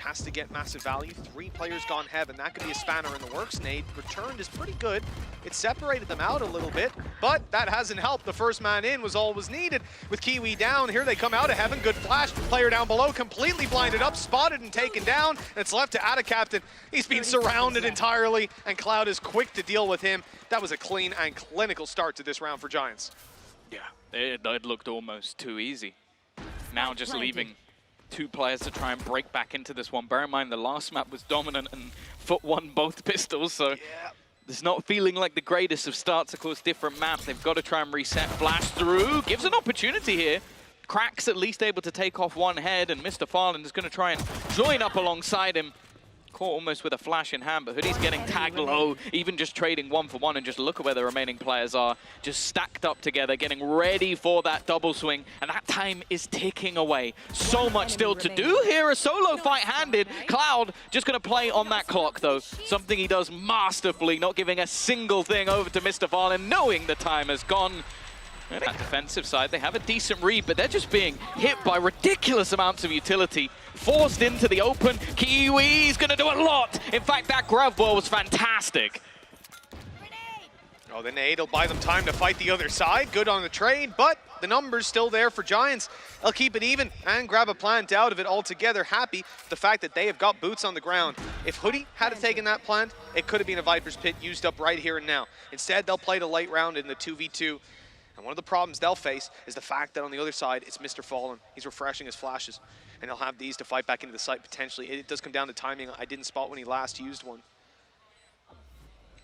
has to get massive value. 3 players gone heaven. That could be a spanner in the works. Nade returned is pretty good. It separated them out a little bit, but that hasn't helped. The first man in was all was needed. With Kiwi down, here they come out of heaven. Good flash. Player down below, completely blinded up, spotted and taken down. And it's left to Ada Captain. He's been surrounded entirely, and Cloud is quick to deal with him. That was a clean and clinical start to this round for Giants. Yeah, it looked almost too easy. Now just leaving 2 players to try and break back into this one. Bear in mind the last map was dominant and FUT won both pistols, so yeah. It's not feeling like the greatest of starts. Of course, different maps. They've got to try and reset. Flash through, gives an opportunity here. Crack's at least able to take off one head, and Mr. Farland is going to try and join up alongside him. Caught almost with a flash in hand, but Hoodie's getting tagged low, even just trading 1-for-1, and just look at where the remaining players are, just stacked up together, getting ready for that double swing, and that time is ticking away. So much still to do here, a solo fight handed. Cloud just going to play on that clock, though, something he does masterfully, not giving a single thing over to Mr. Farland, knowing the time has gone. And that defensive side, they have a decent read, but they're just being hit by ridiculous amounts of utility. Forced into the open. Kiwi's going to do a lot. In fact, that grab ball was fantastic. Oh, the nade will buy them time to fight the other side. Good on the trade, but the number's still there for Giants. They'll keep it even and grab a plant out of it altogether. Happy with the fact that they have got boots on the ground. If Hoodie had taken that plant, it could have been a Viper's Pit used up right here and now. Instead, they'll play the late round in the 2v2. And one of the problems they'll face is the fact that on the other side, it's Mr. Fallen. He's refreshing his flashes, and they'll have these to fight back into the site potentially. It does come down to timing. I didn't spot when he last used one.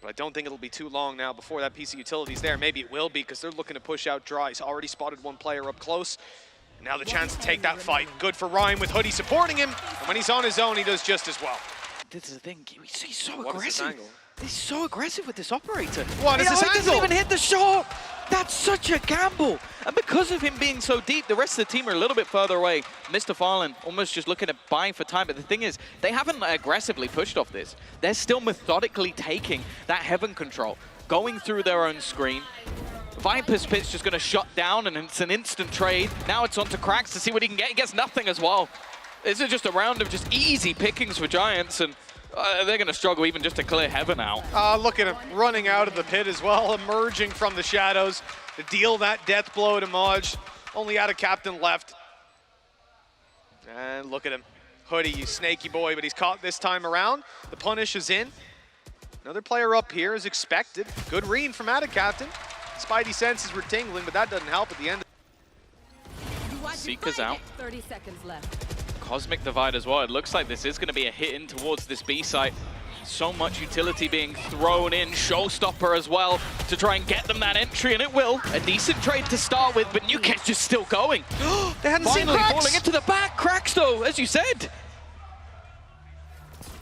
But I don't think it'll be too long now before that piece of utility's there. Maybe it will be, because they're looking to push out Dry. He's already spotted one player up close. And now the chance to take that fight. Good for Ryan with Hoodie supporting him. And when he's on his own, he does just as well. This is the thing, he's so aggressive. He's so aggressive with this operator. What is this angle? He doesn't even hit the shot. That's such a gamble. And because of him being so deep, the rest of the team are a little bit further away. Mr. Farland almost just looking at buying for time. But the thing is, they haven't aggressively pushed off this. They're still methodically taking that heaven control, going through their own screen. Viper's Pit's just going to shut down, and it's an instant trade. Now it's on to Cracks to see what he can get. He gets nothing as well. This is just a round of just easy pickings for Giants, and they're going to struggle even just to clear heaven out. Look at him running out of the pit as well, emerging from the shadows to deal that death blow to Maj. Only out of Captain left. And look at him. Hoodie, you snaky boy, but he's caught this time around. The punish is in. Another player up here is expected. Good read from out of Captain. Spidey senses were tingling, but that doesn't help at the end. Seeker's out. 30 seconds left. Cosmic Divide as well. It looks like this is going to be a hit in towards this B site. So much utility being thrown in. Showstopper as well to try and get them that entry, and it will. A decent trade to start with, but Newcast's just still going. They hadn't seen Finally Cracks. falling into the back. Cracks though, as you said.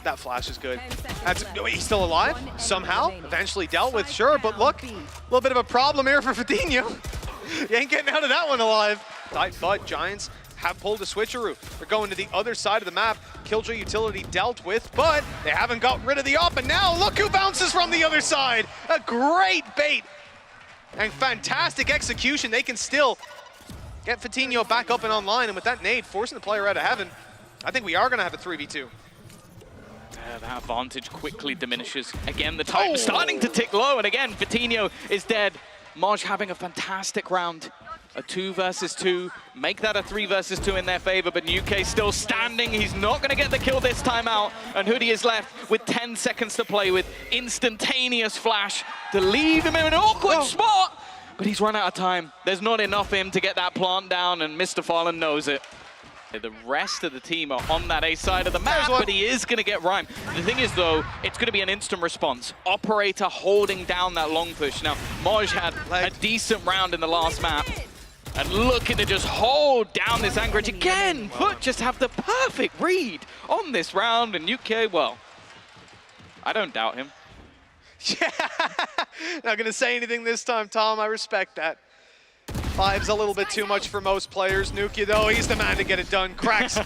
That flash is good. He's still alive somehow. Eventually dealt with, sure, but look, a little bit of a problem here for Fadinho. You ain't getting out of that one alive. But Giants have pulled a switcheroo. They're going to the other side of the map. Killjoy utility dealt with, but they haven't got rid of the op, and now look who bounces from the other side. A great bait and fantastic execution. They can still get Fadinho back up and online, and with that nade forcing the player out of heaven, I think we are going to have a 3v2. That advantage quickly diminishes. Again, the time starting to tick low, and again, Fadinho is dead. Maj having a fantastic round. A 2 versus 2, make that a 3 versus 2 in their favor, but Nuke still standing. He's not going to get the kill this time out, and Hoodie is left with 10 seconds to play with instantaneous flash to leave him in an awkward spot, but he's run out of time. There's not enough for him to get that plant down, and Mr. Fallen knows it. The rest of the team are on that A side of the map, but he is going to get Rhyme. The thing is, though, it's going to be an instant response. Operator holding down that long push. Now, Maj had a decent round in the last map. And looking to just hold down this Anchorage again. FUT just have the perfect read on this round. And UK, well, I don't doubt him. Yeah, not going to say anything this time, Tom. I respect that. 5's a little bit too much for most players. Nuki, though, he's the man to get it done. Cracks.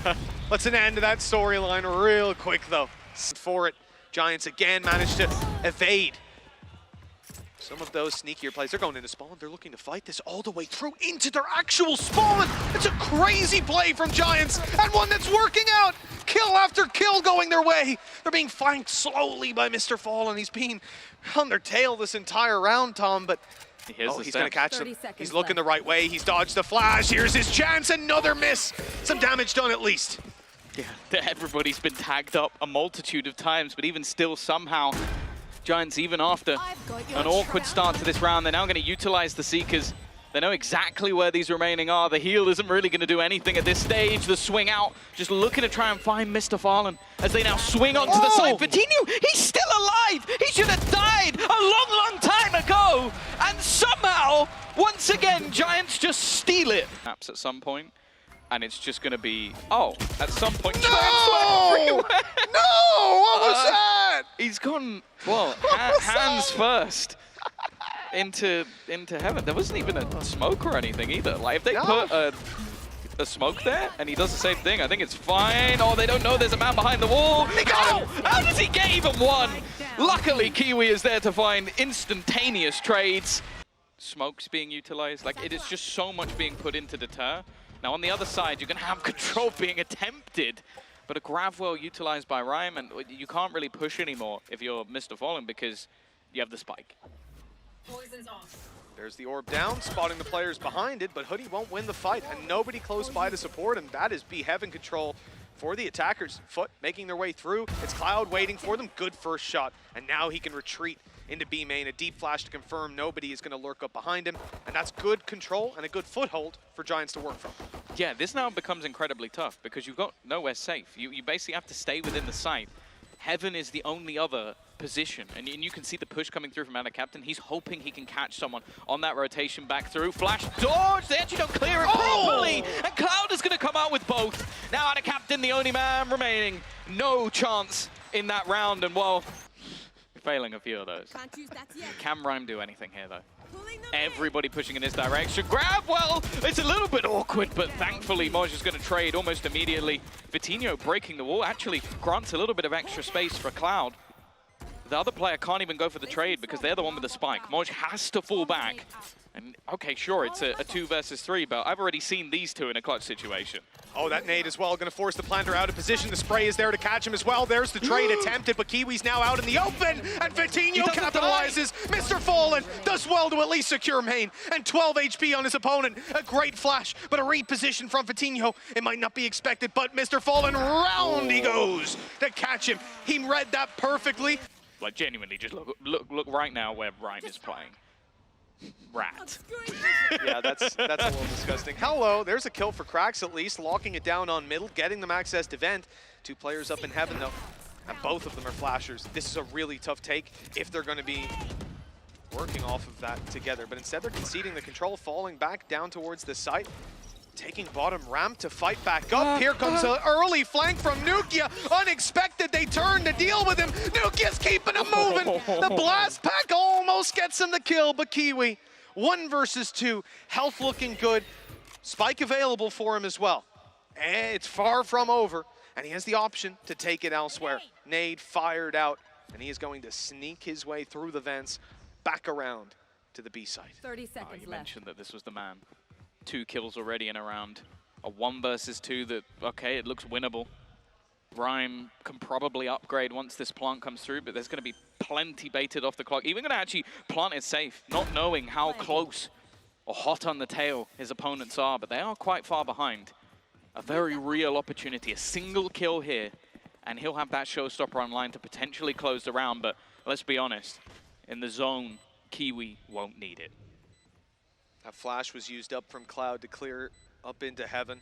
Let's an end to that storyline real quick, though. For it, Giants again managed to evade Some of those sneakier plays, they're going into spawn. They're looking to fight this all the way through into their actual spawn. It's a crazy play from Giants and one that's working out. Kill after kill going their way. They're being flanked slowly by Mr. Fallen. He's been on their tail this entire round, Tom, but he's going to catch them. He's looking the right way. He's dodged the flash. Here's his chance. Another miss. Some damage done at least. Yeah, everybody's been tagged up a multitude of times, but even still somehow Giants, even after an awkward start to this round, they're now going to utilize the Seekers. They know exactly where these remaining are. The heal isn't really going to do anything at this stage. The swing out, just looking to try and find Mr. Fallen as they now swing onto the side. Vitinho, he's still alive! He should have died a long, long time ago! And somehow, once again, Giants just steal it. Perhaps at some point, and it's just going to be, at some point, No! Giants were everywhere. No! What was that? He's gone, well, hands first into heaven. There wasn't even a smoke or anything either. Like, if they put a smoke there and he does the same thing, I think it's fine. Oh, they don't know there's a man behind the wall. How does he get even one? Luckily, Kiwi is there to find instantaneous trades. Smoke's being utilized. Like, it is just so much being put into deter. Now, on the other side, you're going to have control being attempted. But a grab well utilized by Rhyme, and you can't really push anymore if you're Mr. Fallen because you have the spike. Poison's off. There's the orb down, spotting the players behind it, but Hoodie won't win the fight, and nobody close by to support him. That is B Heaven control for the attackers. FUT making their way through. It's Cloud waiting for them. Good first shot, and now he can retreat into B main. A deep flash to confirm nobody is going to lurk up behind him, and that's good control and a good foothold for Giants to work from. Yeah, this now becomes incredibly tough because you've got nowhere safe. You basically have to stay within the site. Heaven is the only other position, and you can see the push coming through from Anna Captain. He's hoping he can catch someone on that rotation back through. Flash dodge, they actually don't clear it properly, and Cloud is going to come out with both. Now Anna Captain, the only man remaining. No chance in that round, and well, failing a few of those. Can Rhyme do anything here, though? Everybody pushing in his direction. Grab, well, it's a little bit awkward, but thankfully Moj is going to trade almost immediately. Vitinho breaking the wall actually grants a little bit of extra space for Cloud. The other player can't even go for the trade because they're the one with the spike. Moj has to fall back. And okay, sure, it's a 2 versus 3, but I've already seen these two in a clutch situation. Oh, that nade as well, going to force the planter out of position. The spray is there to catch him as well. There's the trade attempted, but Kiwi's now out in the open, and Vitinho capitalizes. Mr. Fallen does well to at least secure main, and 12 HP on his opponent. A great flash, but a reposition from Vitinho. It might not be expected, but Mr. Fallen, round he goes to catch him. He read that perfectly. Like, genuinely, just look right now where Rhyme is playing. Rat. Yeah, that's a little disgusting. Hello, there's a kill for Cracks at least, locking it down on middle, getting them access to vent. 2 players up in heaven though, and both of them are flashers. This is a really tough take if they're going to be working off of that together, but instead they're conceding the control, falling back down towards the site. Taking bottom ramp to fight back up. Here comes an early flank from Nukia. Unexpected, they turn to deal with him. Nukia's keeping him moving. The blast pack almost gets him the kill, but Kiwi, 1 versus 2. Health looking good. Spike available for him as well. And it's far from over, and he has the option to take it elsewhere. Nade fired out, and he is going to sneak his way through the vents, back around to the B site. 30 seconds left. You mentioned that this was the man. 2 kills already in a round. A 1 versus 2 that, okay, it looks winnable. Rhyme can probably upgrade once this plant comes through, but there's going to be plenty baited off the clock. Even going to actually plant it safe, not knowing how close or hot on the tail his opponents are, but they are quite far behind. A very real opportunity, a single kill here, and he'll have that showstopper online to potentially close the round, but let's be honest, in the zone, Kiwi won't need it. That flash was used up from Cloud to clear up into heaven.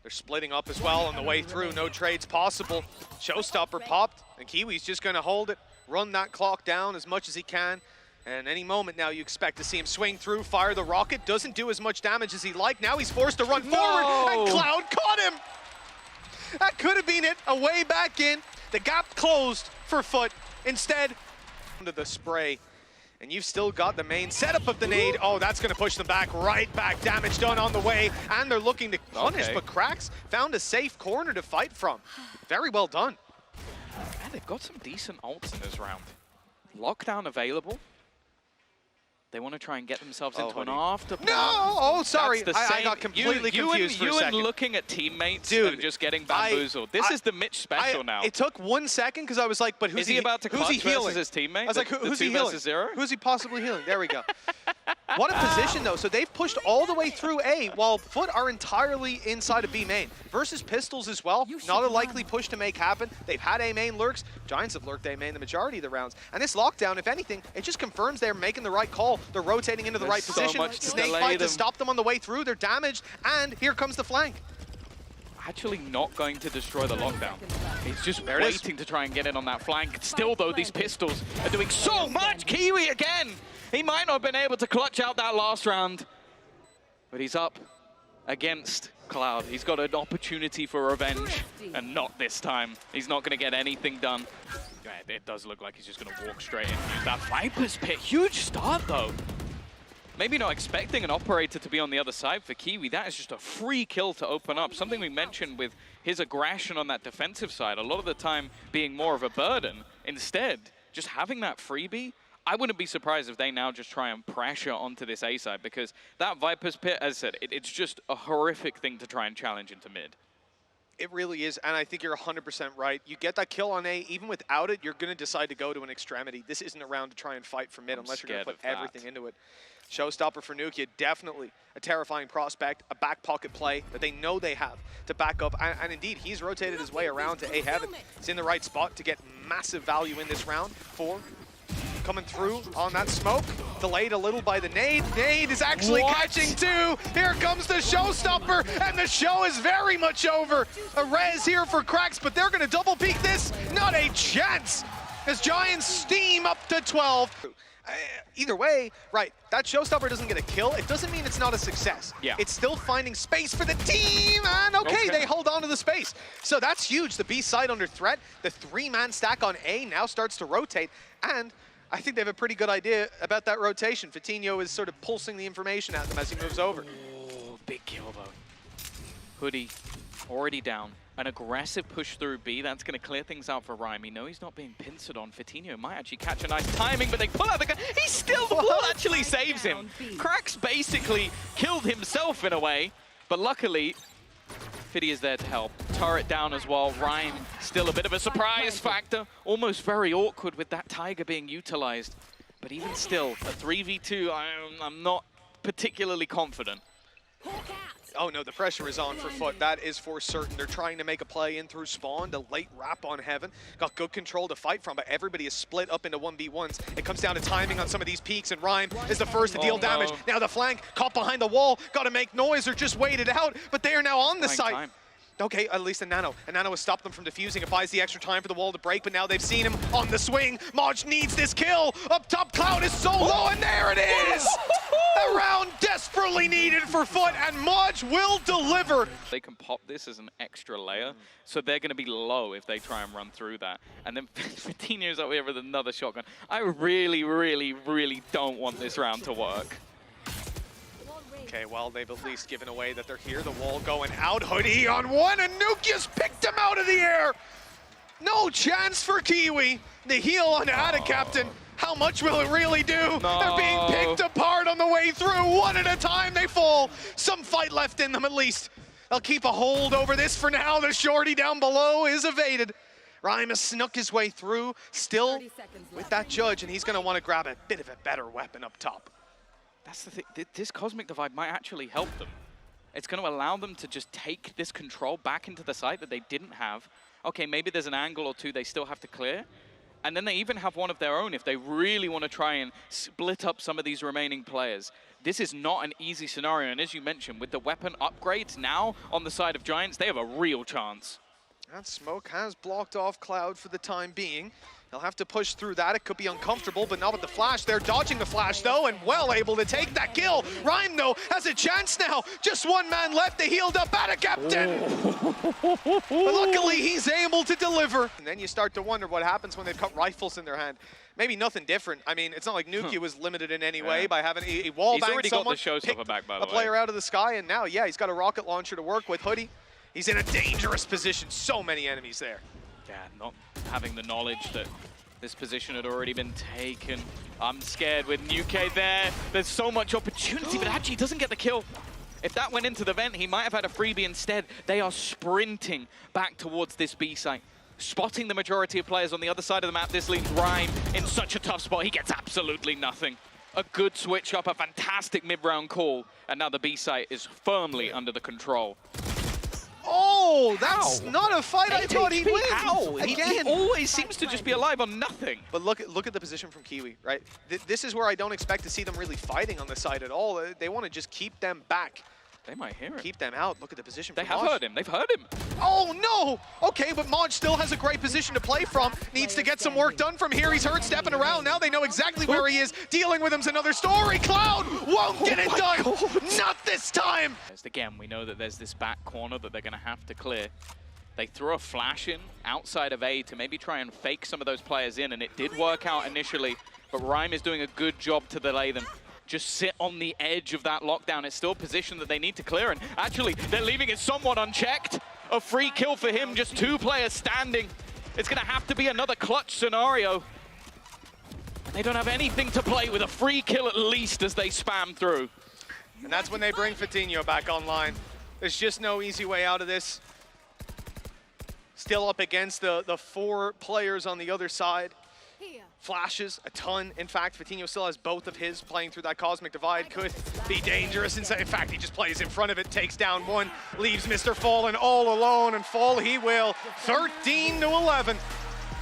They're splitting up as well on the way through. No trades possible. Showstopper popped, and Kiwi's just going to hold it, run that clock down as much as he can. And any moment now you expect to see him swing through, fire the rocket. Doesn't do as much damage as he'd like. Now he's forced to run forward, and Cloud caught him. That could have been it. A way back in. The gap closed for FUT. Instead, under the spray. And you've still got the main setup of the nade. Oh, that's going to push them back, right back. Damage done on the way, and they're looking to punish, but Cracks found a safe corner to fight from. Very well done. Man, they've got some decent ults in this round. Lockdown available. They want to try and get themselves into an Hoodie. after. No! Oh, sorry. That's the I same. got completely confused for a second. You looking at teammates Dude, and just getting bamboozled. This is the Mitch special now. It took 1 second because I was like, but who's Is he about to who's he clutch healing? versus his teammate? I was like, who's he two healing? versus 0? Who's he possibly healing? There we go. What a position, though. So they've pushed all the way through A, while FUT are entirely inside of B main. Versus Pistols as well. Not a likely push to make happen. They've had A main lurks. Giants have lurked A main the majority of the rounds. And this lockdown, if anything, it just confirms they're making the right call. They're rotating into the right position. Snake fight to stop them on the way through. They're damaged. And here comes the flank. Actually not going to destroy the lockdown. He's just waiting to try and get in on that flank. Still, though, these Pistols are doing so much. Kiwi again. He might not have been able to clutch out that last round, but he's up against Cloud. He's got an opportunity for revenge, and not this time. He's not going to get anything done. Yeah, it does look like he's just going to walk straight in and use that Viper's Pit. Huge start, though. Maybe not expecting an operator to be on the other side for Kiwi. That is just a free kill to open up. Something we mentioned with his aggression on that defensive side, a lot of the time being more of a burden. Instead, just having that freebie, I wouldn't be surprised if they now just try and pressure onto this A side, because that Viper's Pit, as I said, it's just a horrific thing to try and challenge into mid. It really is, and I think you're 100% right. You get that kill on A, even without it, you're going to decide to go to an extremity. This isn't a round to try and fight for mid unless you're going to put everything into it. Showstopper for Nukia, definitely a terrifying prospect, a back pocket play that they know they have to back up. And indeed, he's rotated his way around to A heaven. He's in the right spot to get massive value in this round. 4 coming through on that smoke. Delayed a little by the nade. Nade is actually catching 2. Here comes the showstopper, and the show is very much over. A res here for Cracks, but they're going to double peek this. Not a chance, as Giants steam up to 12. Either way, right, that showstopper doesn't get a kill. It doesn't mean it's not a success. Yeah. It's still finding space for the team, and okay, they hold on to the space. So that's huge. The B side under threat. The 3-man stack on A now starts to rotate, and I think they have a pretty good idea about that rotation. Fatinho is sort of pulsing the information at them as he moves over. Oh, big kill, though. Hoodie already down. An aggressive push through B, that's going to clear things out for Rhyme. You know he's not being pincered on. Fatinho might actually catch a nice timing, but they pull out the gun. He's still, the wall actually saves him. Cracks basically killed himself in a way, but luckily, Fiddy is there to help. Turret down as well. Rhyme still a bit of a surprise factor. Almost very awkward with that Tiger being utilized. But even still, a 3v2, I'm not particularly confident. Oh no, the pressure is on for FUT. That is for certain. They're trying to make a play in through spawn. The late wrap on Heaven. Got good control to fight from, but everybody is split up into 1v1s. It comes down to timing on some of these peaks, and Rhyme is the first to deal damage. Now the flank, caught behind the wall, got to make noise or just wait it out, but they are now on the site. Okay, at least a Nano. A Nano has stopped them from defusing. It buys the extra time for the wall to break, but now they've seen him on the swing. Maj needs this kill. Up top, Cloud is so low, and there it is! A round desperately needed for FUT, and Maj will deliver. They can pop this as an extra layer, so they're going to be low if they try and run through that. And then Fatinho's up here with another shotgun. I really, really, really don't want this round to work. Okay, well, they've at least given away that they're here. The wall going out. Hoodie on 1, and Nukia's picked him out of the air. No chance for Kiwi. The heal on Ada Captain. How much will it really do? They're being picked apart on the way through. 1 at a time they fall. Some fight left in them at least. They'll keep a hold over this for now. The shorty down below is evaded. Rhyme has snuck his way through, still with that judge, and he's going to want to grab a bit of a better weapon up top. That's the thing. This Cosmic Divide might actually help them. It's going to allow them to just take this control back into the site that they didn't have. Okay, maybe there's an angle or 2 they still have to clear. And then they even have one of their own if they really want to try and split up some of these remaining players. This is not an easy scenario, and as you mentioned, with the weapon upgrades now on the side of Giants, they have a real chance. That smoke has blocked off Cloud for the time being. They'll have to push through that. It could be uncomfortable, but not with the flash. They're dodging the flash, though, and well able to take that kill. Rhyme, though, has a chance now. Just 1 man left. They healed up at a captain. But luckily, he's able to deliver. And then you start to wonder what happens when they've got rifles in their hand. Maybe nothing different. I mean, it's not like Nukia was limited in any way by having a wall bang someone. He's already got the showstopper back, by the way. A player out of the sky, and now, yeah, he's got a rocket launcher to work with. Hoodie, he's in a dangerous position. So many enemies there. Yeah, not having the knowledge that This position had already been taken. I'm scared with Nuke there. There's so much opportunity, but actually doesn't get the kill. If that went into the vent, he might have had a freebie instead. They are sprinting back towards this B site, spotting the majority of players on the other side of the map. This leaves Rhyme in such a tough spot. He gets absolutely nothing. A good switch up, a fantastic mid-round call, and now the B site is firmly under the control. Oh, that's not a fight I thought he'd win. How? Again. He always seems to just be alive on nothing. But look at the position from Kiwi, right? This is where I don't expect to see them really fighting on the side at all. They want to just keep them back. They might hear it. Keep them out. Look at the position They from have Maj. heard him. They've heard him. Oh, no! Okay, but Maj still has a great position to play from. Needs to get some work done from here. He's heard stepping around. Now they know exactly where he is. Dealing with him's another story. Cloud won't get it done. Not this time. Again, we know that there's this back corner that they're going to have to clear. They threw a flash in outside of A to maybe try and fake some of those players in, and it did work out initially, but Rhyme is doing a good job to delay them. Just sit on the edge of that lockdown. It's still a position that they need to clear, and actually, they're leaving it somewhat unchecked. A free kill for him, just 2 players standing. It's gonna have to be another clutch scenario. They don't have anything to play with, a free kill at least as they spam through. And that's when they bring Fatinho back online. There's just no easy way out of this. Still up against the 4 players on the other side. Flashes a ton. In fact, Fatinho still has both of his playing through that Cosmic Divide. Could be dangerous. In fact, he just plays in front of it, takes down 1, leaves Mr. Fallen all alone, and fall he will. 13-11.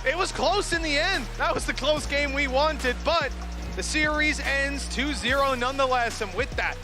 It was close in the end. That was the close game we wanted, but the series ends 2-0 nonetheless. And with that,